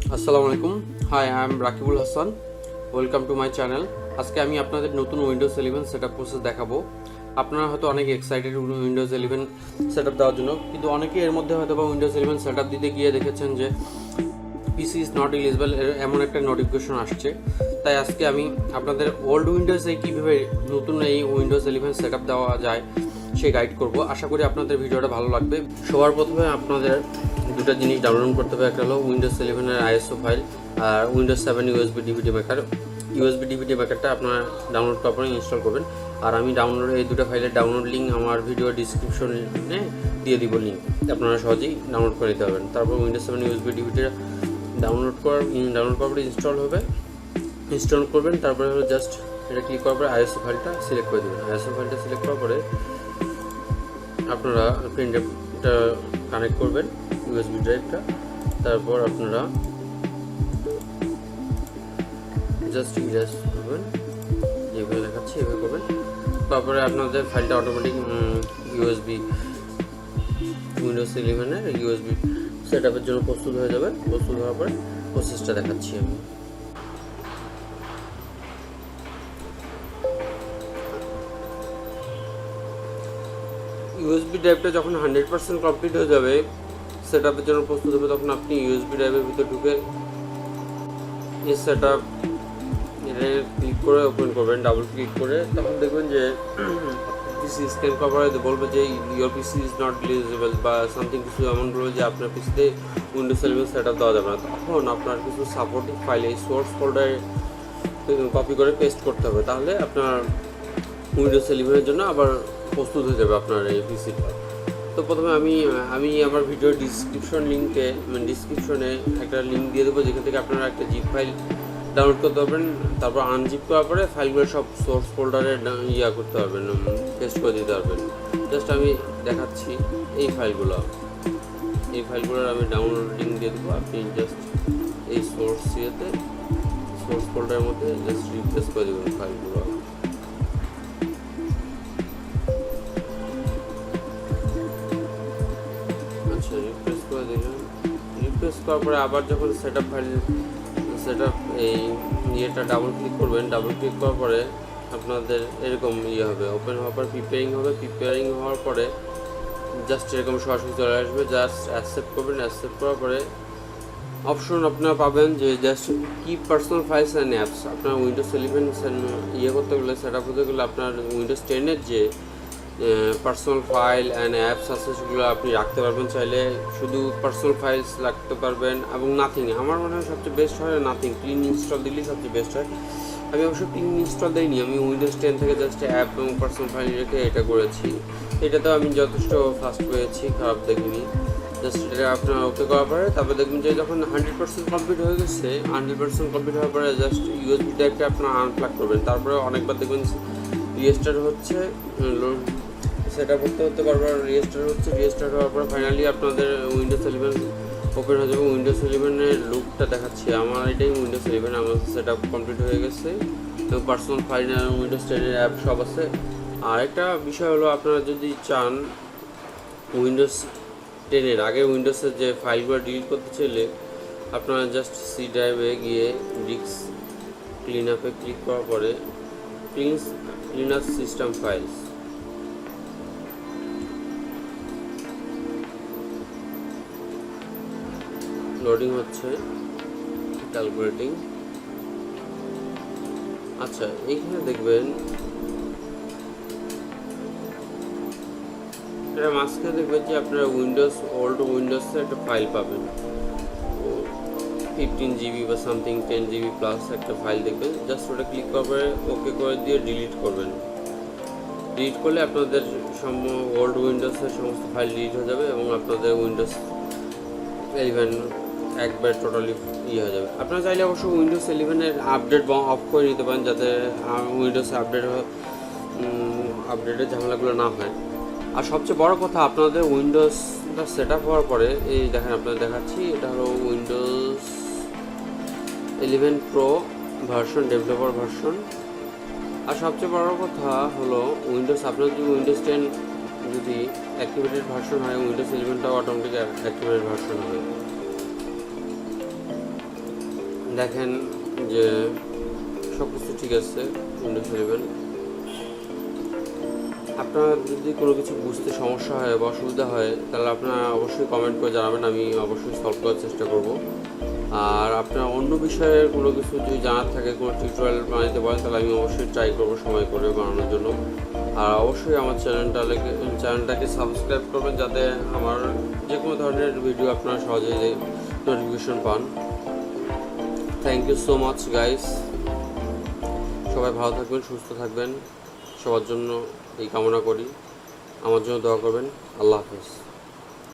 আসসালামু আলাইকুম। Hi, I am Rakibul Hasan. Welcome to my channel. আজকে আমি আপনাদের নতুন উইন্ডোজ 11 সেটআপ প্রসেস দেখাবো। আপনারা হয়তো অনেক এক্সাইটেড উইন্ডোজ 11 সেটআপ দেওয়ার জন্য, কিন্তু অনেকে এর মধ্যে হয়তো বা উইন্ডোজ 11 সেটআপ দিতে গিয়ে দেখেছেন যে পিসি ইজ নট এলিজিবল এমন একটা নোটিফিকেশন আসছে। তাই আজকে আমি আপনাদের ওল্ড উইন্ডোজে কীভাবে নতুন এই উইন্ডোজ 11 সেটআপ দেওয়া যায় সে গাইড করব। আশা করি আপনাদের ভিডিওটা ভালো লাগবে। সবার প্রথমে আপনাদের দুটো জিনিস ডাউনলোড করতে হবে। একটা হলো উইন্ডোজ 11 আইএসও ফাইল, আর Windows 7 USB DVD maker. USB DVD মেকারটা আপনারা ডাউনলোড করার পরে ইনস্টল করবেন। আর আমি এই দুটো ফাইলের ডাউনলোড লিঙ্ক আমার ভিডিও ডিসক্রিপশনে দিয়ে দিব লিঙ্ক, আপনারা সহজেই ডাউনলোড করে নিতে পারবেন। তারপর উইন্ডোজ 7 ইউএসবি ডিভিডিটা ডাউনলোড করার পরে ইনস্টল করবেন। তারপরে হলো জাস্ট এটা ক্লিক করার পরে আইএসও ফাইলটা সিলেক্ট করে দেবেন। আইএসও ফাইলটা সিলেক্ট করার পরে আপনারা পেন ড্রাইভটা কানেক্ট করবেন, ইউএসবি ড্রাইভটা। তারপর আপনারা জাস্ট ইরেজ করবেন, যেভাবে দেখাচ্ছি এভাবে করবেন। তারপরে আপনাদের ফাইলটা অটোমেটিক ইউএসবি উইন্ডোজ 11 ইউএসবি সেটআপের জন্য প্রস্তুত হয়ে যাবে। প্রস্তুত হওয়ার পরে প্রসেসটা দেখাচ্ছি আমি। ইউএসবি ড্রাইভটা যখন 100% কমপ্লিট হয়ে যাবে, সেটআপের জন্য প্রস্তুত হবে, তখন আপনি ইউএসবি ড্রাইভের ভিতরে ঢুকে এই সেটআপ ক্লিক করে ওপেন করবেন, ডাবল ক্লিক করে। তখন দেখবেন যে পিসি স্ক্যান কভারে বলবে যে your PC is not eligible বা সামথিং কিছু এমন বলবে যে আপনার পিসিতে উইন্ডোজ 11 সেটআপ দেওয়া যাবে না। তখন আপনার কিছু সাপোর্টিং ফাইল এই সোর্স ফোল্ডারে কপি করে পেস্ট করতে হবে, তাহলে আপনার উইন্ডোজ 11 জন্য আবার প্রস্তুত হয়ে যাবে আপনার এই পিসিটা। তো প্রথমে আমি আমার ভিডিও ডিসক্রিপশনে একটা লিঙ্ক দিয়ে দেবো, যেখান থেকে আপনারা একটা জিপ ফাইল ডাউনলোড করতে পারবেন। তারপর আনজিপ করার পরে ফাইলগুলো সব সোর্স ফোল্ডারে করতে পারবেন, পেস্ট করে দিতে পারবেন। জাস্ট আমি দেখাচ্ছি এই ফাইলগুলোর আমি ডাউনলোড লিঙ্ক দিয়ে দেবো। আপনি জাস্ট এই সোর্স ফোল্ডারের মধ্যে জাস্ট রিপ্লেস করে দেবেন ফাইলগুলো। আচ্ছা, রিপ্লেস করে দিলাম। রিপ্লেস করার পরে আবার যখন সেটআপ এই ইয়েটা ডাবল ক্লিক করবেন, ডাবল ক্লিক করার পরে আপনাদের এরকম হবে, ওপেন হওয়ার পর প্রিপেয়ারিং হওয়ার পরে জাস্ট এরকম সরাসরি চলে আসবে। জাস্ট অ্যাকসেপ্ট করবেন। অ্যাকসেপ্ট করার পরে অপশন আপনারা পাবেন যে just keep personal files and apps. আপনার উইন্ডোজ 11 করতে গেলে সেটআপ হতে গেলে আপনার উইন্ডোজ 10 যে পার্সোনাল ফাইল অ্যান্ড অ্যাপস আছে সেগুলো আপনি রাখতে পারবেন। চাইলে শুধু পার্সোনাল ফাইলস রাখতে পারবেন এবং নাথিং। আমার মনে হয় সবচেয়ে বেস্ট হয় নাথিং, ক্লিন ইনস্টল দিলেই সবচেয়ে বেস্ট হয়। আমি অবশ্য ক্লিন ইনস্টল দিইনি, আমি উইন্ডোজ 10 থেকে জাস্ট অ্যাপ এবং পার্সোনাল ফাইল রেখে এটা করেছি। এটাতেও আমি যথেষ্ট ফাস্ট পেয়েছি, খারাপ দেখিনি। জাস্ট এটা আপনার ওকে করার পরে তারপরে দেখবেন যে যখন 100% কমপ্লিট হয়ে গেছে, 100% কমপ্লিট হওয়ার পরে জাস্ট ইউএসবি ড্রাইভটা আপনার আনপ্লাগ করবেন। তারপরে অনেকবার দেখবেন রিস্টার্ট হচ্ছে, সেটা করতে বারবার রিস্টার্ট হওয়ার পরে ফাইনালি আপনাদের উইন্ডোজ 11 ওপেন হয়ে যাবে। উইন্ডোজ 11 লুকটা দেখাচ্ছি, আমার এটাই উইন্ডোজ 11, আমার সেট আপ কমপ্লিট হয়ে গেছে এবং পার্সোনাল ফাইল উইন্ডোজ 10 অ্যাপ সব আছে। আর একটা বিষয় হলো, আপনারা যদি চান উইন্ডোজ 10 আগে উইন্ডোজের যে ফাইলগুলো ডিলিট করতে চাইলে আপনারা জাস্ট সি ড্রাইভে গিয়ে ডিস্ক ক্লিন আপে ক্লিক করার পরে clean up system files loading হচ্ছে, ক্যালকুলেটিং। আচ্ছা, এইখানে দেখবেন এটা মাঝখানে দেখবেন যে আপনারা ওল্ড উইন্ডোজে একটা ফাইল পাবেন, 15 GB বা সামথিং 10 GB প্লাস একটা ফাইল দেখবেন। জাস্ট ওটা ক্লিক করে ওকে করে দিয়ে ডিলিট করবেন। ডিলিট করলে আপনাদের ওল্ড উইন্ডোজের সমস্ত ফাইল ডিলিট হয়ে যাবে এবং আপনাদের উইন্ডোজ 11 একবার টোটালি হয়ে যাবে। আপনারা চাইলে অবশ্য উইন্ডোজ 11 আপডেট অফ করে নিতে পারেন, যাতে উইন্ডোজ আপডেটের ঝামেলাগুলো না হয়। আর সবচেয়ে বড় কথা, আপনাদের উইন্ডোজটা সেট আপ হওয়ার পরে এই দেখেন আপনাদের দেখাচ্ছি, এটা হলো Windows 11 pro version, developer version. আর সবচেয়ে বড় কথা হলো আপনার যদি উইন্ডোজ 10 যদি অ্যাক্টিভেটেড ভার্সন হয়, উইন্ডোজ 11টাও অটোমেটিক অ্যাক্টিভেটেড ভার্সন হবে। দেখেন যে সব কিছু ঠিক আছে উইন্ডোজ 11। আপনার যদি কোনো কিছু বুঝতে সমস্যা হয় বা অসুবিধা হয় তাহলে আপনারা অবশ্যই কমেন্ট করে জানাবেন, আমি অবশ্যই সলভ করার চেষ্টা করব। আর আপনার অন্য বিষয়ের কোনো কিছু যদি জানার থাকে, কোনো টিউটোরিয়াল বানাতে পারেন, তাহলে আমি অবশ্যই ট্রাই করব সময় করে বানানোর জন্য। আর অবশ্যই আমার চ্যানেলটাকে সাবস্ক্রাইব করবেন, যাতে আমার যে কোনো ধরনের ভিডিও আপনারা সহজেই নোটিফিকেশন পান। Thank you so much guys. সবাই ভালো থাকবেন, সুস্থ থাকবেন, সবার জন্য এই কামনা করি। আমার জন্য দোয়া করবেন। আল্লাহ হাফেজ।